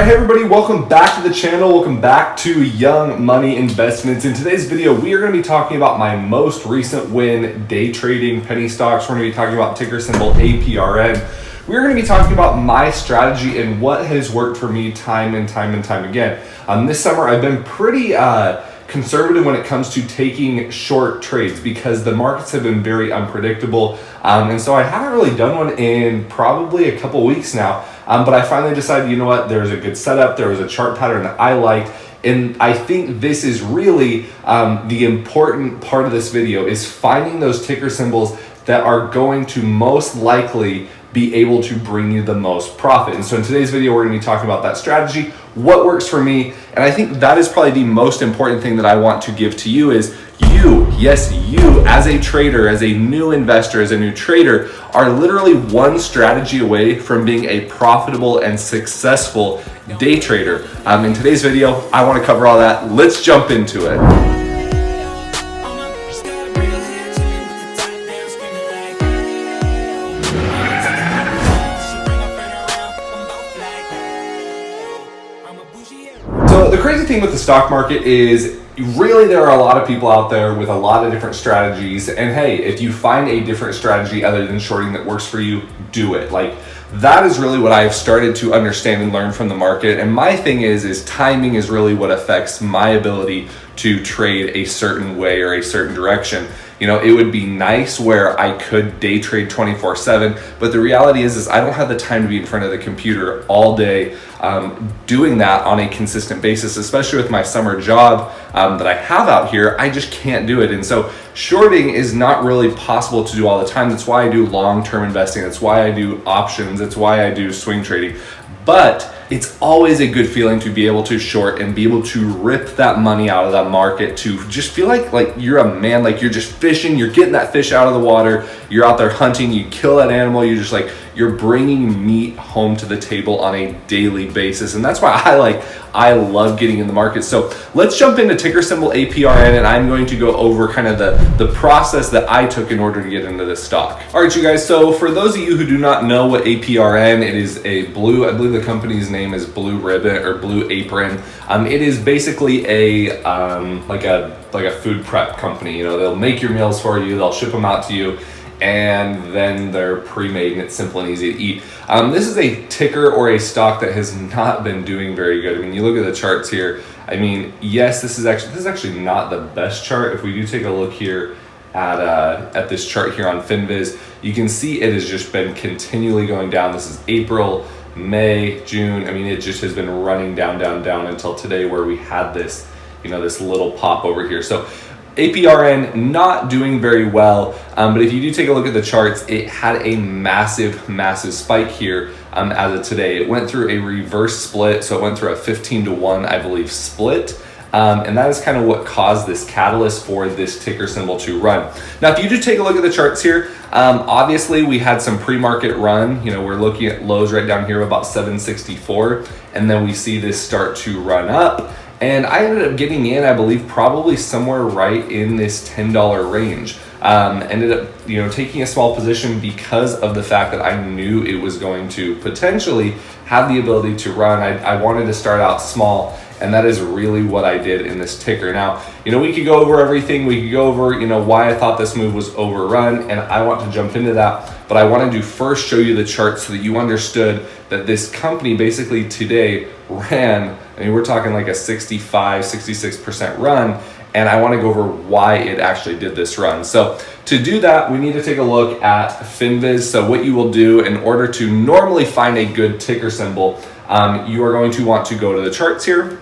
Alright, hey everybody, welcome back to the channel. Welcome back to Young Money Investments. In today's video, we are going to be talking about my most recent win day trading penny stocks. We're going to be talking about ticker symbol APRN. We're going to be talking about my strategy and what has worked for me time and time again. This summer, I've been pretty conservative when it comes to taking short trades because the markets have been very unpredictable. And so I haven't really done one in probably a couple weeks now. But I finally decided, you know what, there's a good setup, there was a chart pattern that I liked, and I think this is really the important part of this video is finding those ticker symbols that are going to most likely be able to bring you the most profit. And so in today's video, we're gonna be talking about that strategy, what works for me, and I think that is probably the most important thing that I want to give to you is you, yes, you as a trader, as a new investor, as a new trader, are literally one strategy away from being a profitable and successful day trader. In today's video, I want to cover all that. Let's jump into it. So the crazy thing with the stock market is really there are a lot of people out there with a lot of different strategies, and hey, if you find a different strategy other than shorting that works for you, do it. Like that is really what I've started to understand and learn from the market. And my thing is timing is really what affects my ability to trade a certain way or a certain direction. You know, it would be nice where I could day trade 24/7, but the reality is I don't have the time to be in front of the computer all day doing that on a consistent basis, especially with my summer job that I have out here. I just can't do it. And so shorting is not really possible to do all the time. That's why I do long-term investing. That's why I do options. That's why I do swing trading. But it's always a good feeling to be able to short and be able to rip that money out of that market, to just feel like you're a man, like you're just fishing, you're getting that fish out of the water, you're out there hunting, you kill that animal, you're just like, you're bringing meat home to the table on a daily basis. And that's why I love getting in the market. So let's jump into ticker symbol APRN, and I'm going to go over kind of the process that I took in order to get into this stock. All right, you guys, so for those of you who do not know what APRN, it is a blue, I believe the company's name is Blue Ribbon or Blue Apron. It is basically like a food prep company. You know, they'll make your meals for you, they'll ship them out to you, and then they're pre-made and it's simple and easy to eat. This is a ticker or a stock that has not been doing very good. I mean, you look at the charts here. I mean, yes, this is actually not the best chart. If we do take a look here at this chart here on FinViz, you can see it has just been continually going down. This is April, May, June. I mean, it just has been running down until today, where we had this, you know, this little pop over here. So APRN not doing very well, but if you do take a look at the charts, it had a massive spike here as of today. It went through a reverse split, so it went through a 15-to-1, I believe, split. And that is kind of what caused this catalyst for this ticker symbol to run. Now, if you do take a look at the charts here, obviously we had some pre-market run. You know, we're looking at lows right down here of about 764, and then we see this start to run up. And I ended up getting in, I believe, probably somewhere right in this $10 range. Ended up, you know, taking a small position because of the fact that I knew it was going to potentially have the ability to run. I wanted to start out small, and that is really what I did in this ticker. Now, you know, we could go over everything. We could go over, you know, why I thought this move was overrun, and I want to jump into that. But I wanted to first show you the chart so that you understood that this company basically today ran, I mean, we're talking like a 65-66% run, and I want to go over why it actually did this run. So to do that, we need to take a look at FinViz. So what you will do in order to normally find a good ticker symbol, you are going to want to go to the charts here.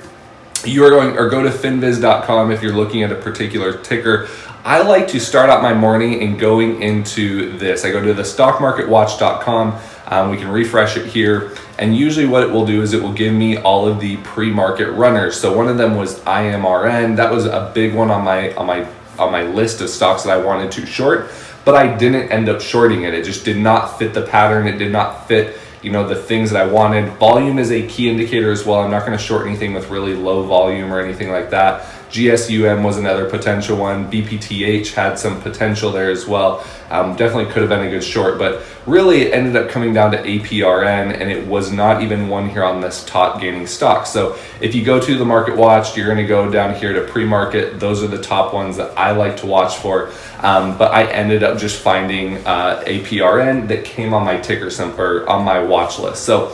You are going, or go to finviz.com if you're looking at a particular ticker. I like to start out my morning and going into this. I go to the stockmarketwatch.com. We can refresh it here, and usually what it will do is it will give me all of the pre-market runners. So one of them was IMRN. That was a big one on my list of stocks that I wanted to short, but I didn't end up shorting it. It just did not fit the pattern. It did not fit, you know, the things that I wanted. Volume is a key indicator as well. I'm not going to short anything with really low volume or anything like that, GSUM was another potential one. BPTH had some potential there as well. Definitely could have been a good short, but really it ended up coming down to APRN, and it was not even one here on this top gaining stock. So if you go to the market watch, you're going to go down here to pre-market. Those are the top ones that I like to watch for. But I ended up just finding APRN that came on my ticker symbol or on my watch list. So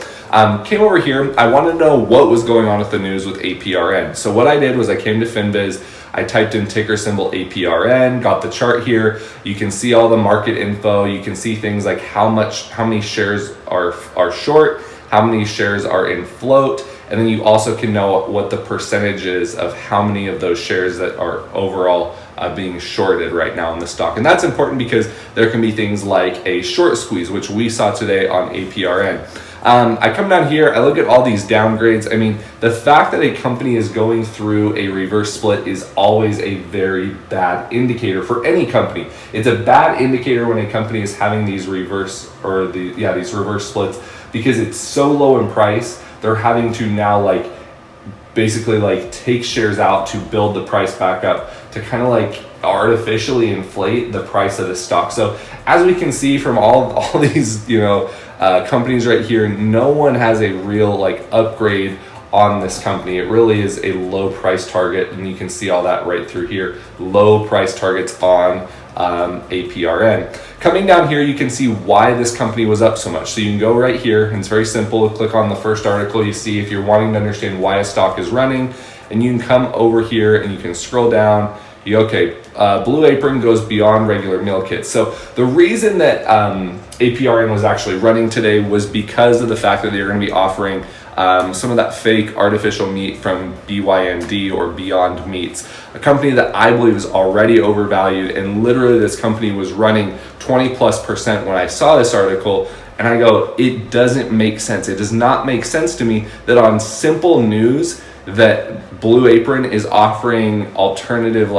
came over here. I wanted to know what was going on with the news with APRN. So what I did was I came to FinViz. I typed in ticker symbol APRN, got the chart here. You can see all the market info. You can see things like how many shares are short, how many shares are in float, and then you also can know what the percentage is of how many of those shares that are overall being shorted right now in the stock. And that's important because there can be things like a short squeeze, which we saw today on APRN. I come down here, I look at all these downgrades. I mean, the fact that a company is going through a reverse split is always a very bad indicator for any company. It's a bad indicator when a company is having these reverse splits, because it's so low in price. They're having to now basically take shares out to build the price back up to kind of artificially inflate the price of the stock. So as we can see from all these companies right here, no one has a real upgrade on this company. It really is a low price target, and you can see all that right through here. Low price targets on APRN. Coming down here, you can see why this company was up so much. So you can go right here, and it's very simple. Click on the first article you see if you're wanting to understand why a stock is running, and you can come over here and you can scroll down. Blue Apron goes beyond regular meal kits. So the reason that APRN was actually running today was because of the fact that they're going to be offering some of that fake artificial meat from BYND or Beyond Meats, a company that I believe is already overvalued. And literally this company was running 20+% when I saw this article. And I go, it doesn't make sense. It does not make sense to me that on simple news that Blue Apron is offering alternative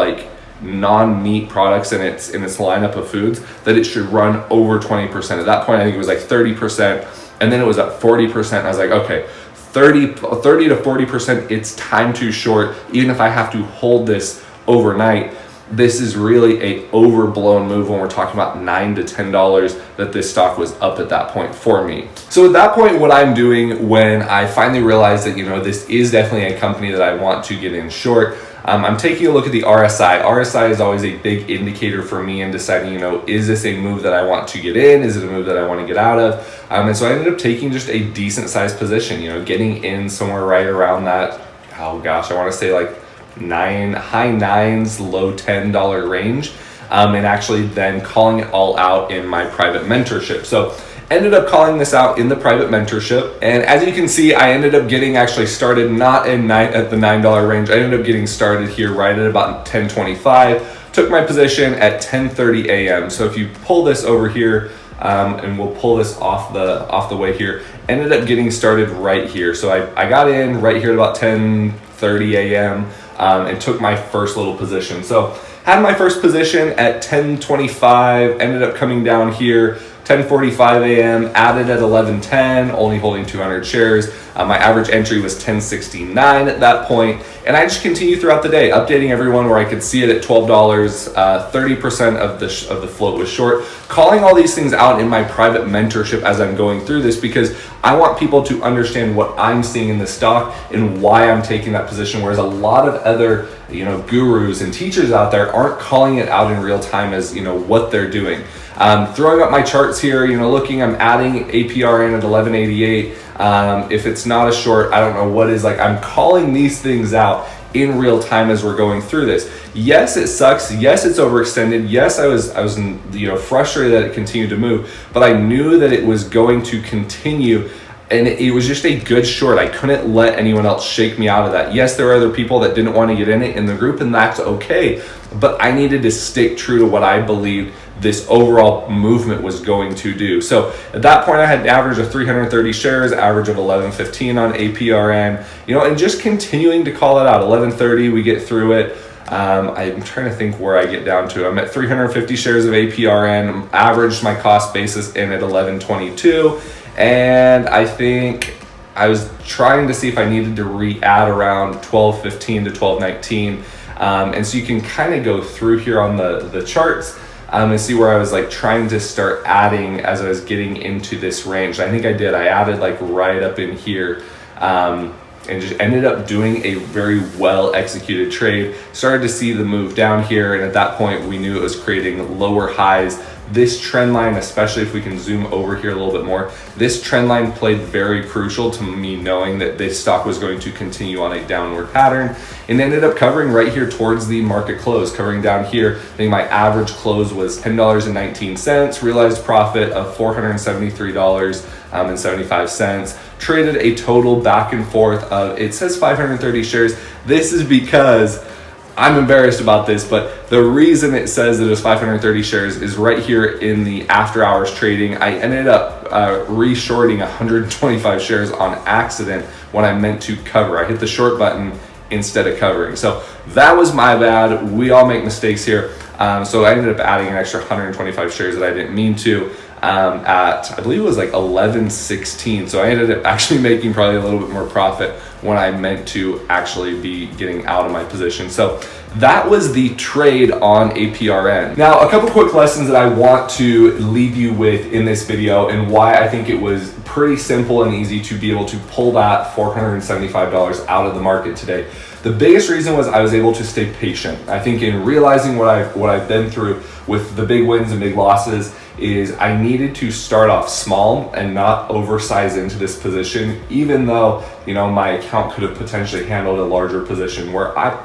non-meat products in its lineup of foods, that it should run over 20%. At that point, I think it was 30%, and then it was at 40%. I was like, okay, 30 to 40%, it's time to short. Even if I have to hold this overnight, this is really a overblown move when we're talking about $9 to $10 that this stock was up at that point for me. So at that point, what I'm doing when I finally realized that, this is definitely a company that I want to get in short, I'm taking a look at the RSI. RSI is always a big indicator for me in deciding, is this a move that I want to get in? Is it a move that I want to get out of? And so I ended up taking just a decent sized position, getting in somewhere right around that, I want to say high nines, low $10 range, and actually then calling it all out in my private mentorship. So ended up calling this out in the private mentorship, and as you can see, I ended up getting actually started not at the $9 range. I ended up getting started here right at about 10:25. Took my position at 10:30 a.m. So if you pull this over here, and we'll pull this off the way here, ended up getting started right here. So I got in right here at about 10:30 a.m. And took my first little position. So had my first position at 10:25, ended up coming down here 10:45 a.m., added at 11:10, only holding 200 shares. My average entry was 10.69 at that point, and I just continued throughout the day, updating everyone where I could see it at $12. 30% of the float was short. Calling all these things out in my private mentorship as I'm going through this, because I want people to understand what I'm seeing in the stock and why I'm taking that position. Whereas a lot of other gurus and teachers out there aren't calling it out in real time as what they're doing. Throwing up my charts here, looking, I'm adding APRN at 1188. If it's not a short, I don't know what is. I'm calling these things out in real time as we're going through this. Yes, it sucks. Yes, it's overextended. Yes, I was frustrated that it continued to move, but I knew that it was going to continue. And it was just a good short. I couldn't let anyone else shake me out of that. Yes, there are other people that didn't want to get in it in the group, and that's okay. But I needed to stick true to what I believed this overall movement was going to do. So at that point, I had an average of 330 shares, average of 1115 on APRN, and just continuing to call it out. 1130, we get through it. I'm trying to think where I get down to. I'm at 350 shares of APRN, averaged my cost basis in at 1122. And I think I was trying to see if I needed to re-add around 1215 to 1219. And so you can kind of go through here on the charts and see where I was like trying to start adding as I was getting into this range. I think I added like right up in here, and just ended up doing a very well executed trade. Started to see the move down here, and at that point we knew it was creating lower highs. This trend line, especially if we can zoom over here a little bit more, this trend line played very crucial to me knowing that this stock was going to continue on a downward pattern, and ended up covering right here towards the market close, covering down here. I think my average close was $10.19, realized profit of $473.75, traded a total back and forth of, it says 530 shares. This is because I'm embarrassed about this, but the reason it says that it was 530 shares is right here in the after hours trading. I ended up re-shorting 125 shares on accident when I meant to cover. I hit the short button instead of covering. So that was my bad. We all make mistakes here. So I ended up adding an extra 125 shares that I didn't mean to at, I believe it was like 11.16. So I ended up actually making probably a little bit more profit when I meant to actually be getting out of my position. So that was the trade on APRN. Now, a couple quick lessons that I want to leave you with in this video, and why I think it was pretty simple and easy to be able to pull that $475 out of the market today. The biggest reason was I was able to stay patient. I think in realizing what I've been through with the big wins and big losses is I needed to start off small and not oversize into this position, even though, you know, my account could have potentially handled a larger position, where I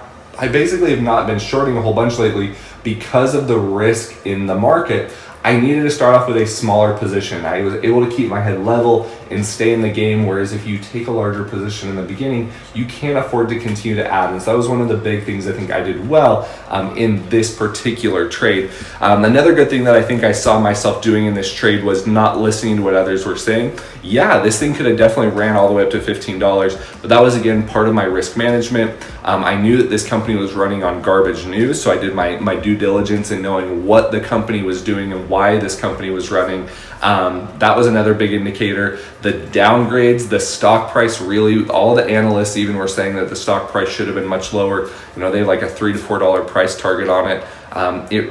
basically have not been shorting a whole bunch lately because of the risk in the market. I needed to start off with a smaller position. I was able to keep my head level and stay in the game, whereas if you take a larger position in the beginning, you can't afford to continue to add. And so that was one of the big things I think I did well in this particular trade. Another good thing that I think I saw myself doing in this trade was not listening to what others were saying. Yeah, this thing could have definitely ran all the way up to $15, but that was, again, part of my risk management. I knew that this company was running on garbage news, so I did my due diligence in knowing what the company was doing and why this company was running. That was another big indicator. The downgrades, the stock price, really, all the analysts even were saying that the stock price should have been much lower. You know, they have like a $3 to $4 price target on it. It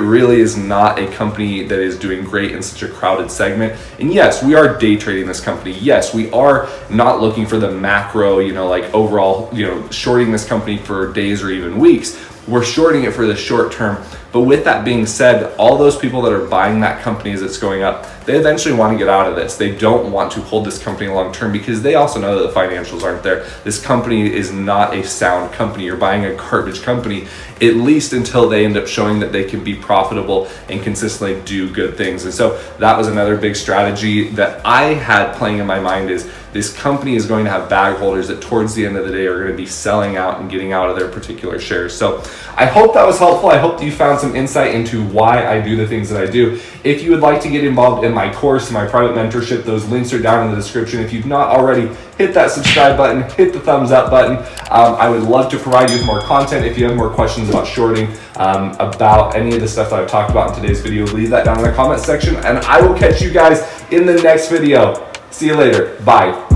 really is not a company that is doing great in such a crowded segment. And yes, we are day trading this company. Yes, we are not looking for the macro, you know, like overall, you know, shorting this company for days or even weeks. We're shorting it for the short term. But with that being said, all those people that are buying that company as it's going up, they eventually want to get out of this. They don't want to hold this company long term because they also know that the financials aren't there. This company is not a sound company. You're buying a garbage company, at least until they end up showing that they can be profitable and consistently do good things. And so that was another big strategy that I had playing in my mind, is this company is going to have bag holders that towards the end of the day are going to be selling out and getting out of their particular shares. So I hope that was helpful. I hope that you found some insight into why I do the things that I do. If you would like to get involved in my course, my private mentorship, those links are down in the description. If you've not already, hit that subscribe button, hit the thumbs up button. I would love to provide you with more content. If you have more questions about shorting, about any of the stuff that I've talked about in today's video, leave that down in the comment section, and I will catch you guys in the next video. See you later. Bye.